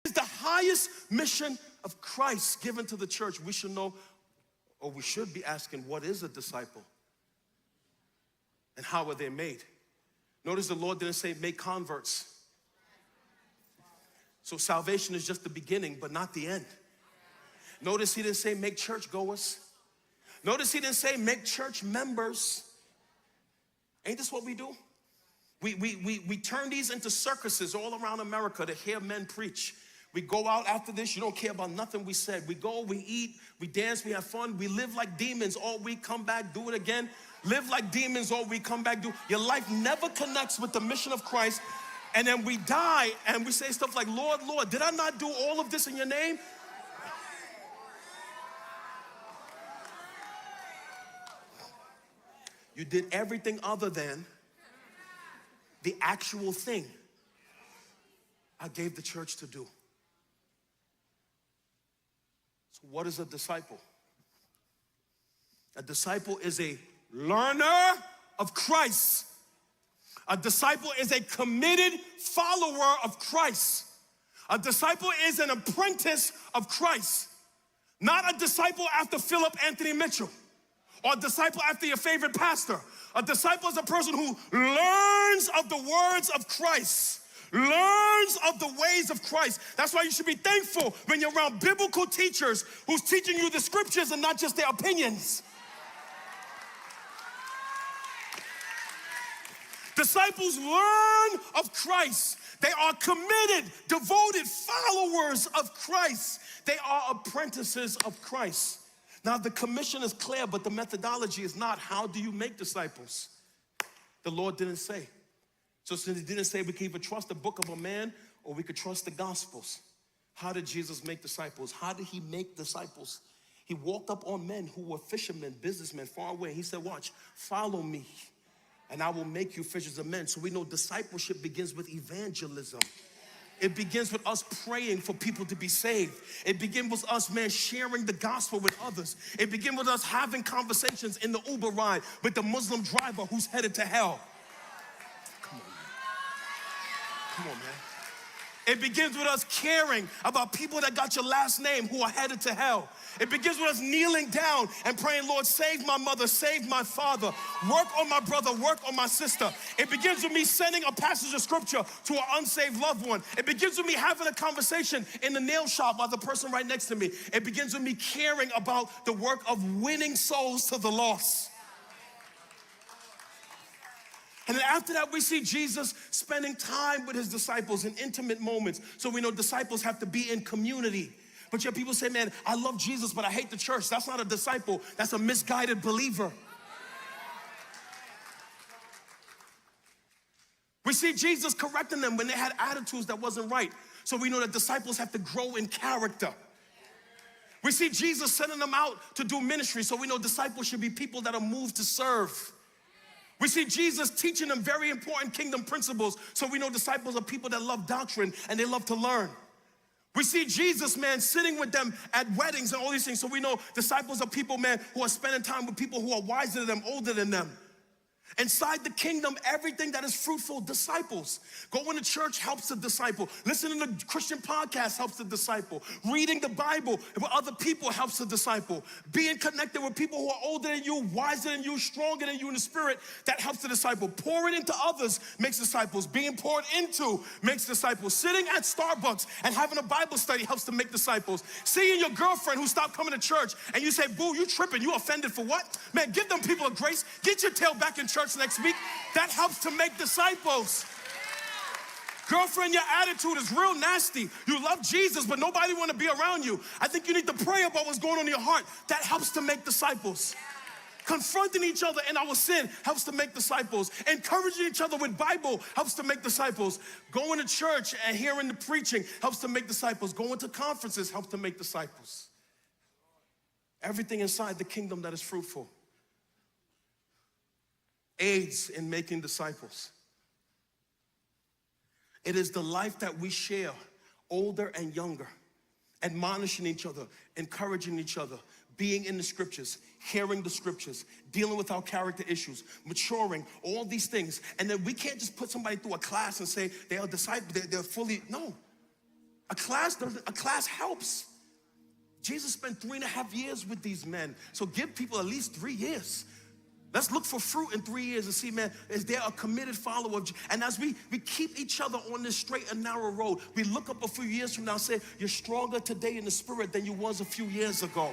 is the highest mission of Christ given to the church. We should know, or we should be asking, what is a disciple? And how are they made? Notice the Lord didn't say make converts. So salvation is just the beginning, but not the end. Notice he didn't say make churchgoers. Notice he didn't say make church members. Ain't this what we do? We turn these into circuses all around America to hear men preach. We go out after this, you don't care about nothing we said. We go, we eat, we dance, we have fun. We live like demons all week, come back, do it again. Live like demons all week, come back, do. Your life never connects with the mission of Christ. And then we die and we say stuff like, Lord, Lord, did I not do all of this in your name? You did everything other than the actual thing I gave the church to do. So what is a disciple? A disciple is a learner of Christ. A disciple is a committed follower of Christ. A disciple is an apprentice of Christ. Not a disciple after Philip Anthony Mitchell, or a disciple after your favorite pastor. A disciple is a person who learns of the words of Christ, learns of the ways of Christ. That's why you should be thankful when you're around biblical teachers who's teaching you the scriptures and not just their opinions. Disciples learn of Christ. They are committed, devoted followers of Christ. They are apprentices of Christ. Now, the commission is clear, but the methodology is not. How do you make disciples? The Lord didn't say. So since he didn't say, we can either trust the book of a man or we could trust the Gospels. How did Jesus make disciples? How did he make disciples? He walked up on men who were fishermen, businessmen, far away. He said, watch, follow me, and I will make you fishers of men. So we know discipleship begins with evangelism. It begins with us praying for people to be saved. It begins with us, man, sharing the gospel with others. It begins with us having conversations in the Uber ride with the Muslim driver who's headed to hell. Come on, man. Come on, man. It begins with us caring about people that got your last name who are headed to hell. It begins with us kneeling down and praying, Lord, save my mother, save my father, work on my brother, work on my sister. It begins with me sending a passage of scripture to an unsaved loved one. It begins with me having a conversation in the nail shop by the person right next to me. It begins with me caring about the work of winning souls to the lost. And then after that, we see Jesus spending time with his disciples in intimate moments. So we know disciples have to be in community. But yet people say, man, I love Jesus, but I hate the church. That's not a disciple. That's a misguided believer. We see Jesus correcting them when they had attitudes that wasn't right. So we know that disciples have to grow in character. We see Jesus sending them out to do ministry. So we know disciples should be people that are moved to serve. We see Jesus teaching them very important kingdom principles. So we know disciples are people that love doctrine and they love to learn. We see Jesus, man, sitting with them at weddings and all these things. So we know disciples are people, man, who are spending time with people who are wiser than them, older than them. Inside the kingdom, everything that is fruitful, disciples. Going to church helps the disciple. Listening to Christian podcasts helps the disciple. Reading the Bible with other people helps the disciple. Being connected with people who are older than you, wiser than you, stronger than you in the spirit, that helps the disciple. Pouring into others makes disciples. Being poured into makes disciples. Sitting at Starbucks and having a Bible study helps to make disciples. Seeing your girlfriend who stopped coming to church and you say, boo, you tripping, you offended for what? Man, give them people a grace. Get your tail back in church next week. That helps to make disciples. Girlfriend, your attitude is real nasty. You love Jesus, but nobody want to be around you. I think you need to pray about what's going on in your heart. That helps to make disciples. Confronting each other in our sin helps to make disciples. Encouraging each other with Bible helps to make disciples. Going to church and hearing the preaching helps to make disciples. Going to conferences helps to make disciples. Everything inside the kingdom that is fruitful aids in making disciples. It is the life that we share, older and younger, admonishing each other, encouraging each other, being in the scriptures, hearing the scriptures, dealing with our character issues, maturing, all these things. And then we can't just put somebody through a class and say they are disciples, they're fully, no. A class helps. Jesus spent 3.5 years with these men. So give people at least 3 years. Let's look for fruit in 3 years and see, man, is there a committed follower of Jesus? And as we keep each other on this straight and narrow road, we look up a few years from now and say, you're stronger today in the spirit than you was a few years ago.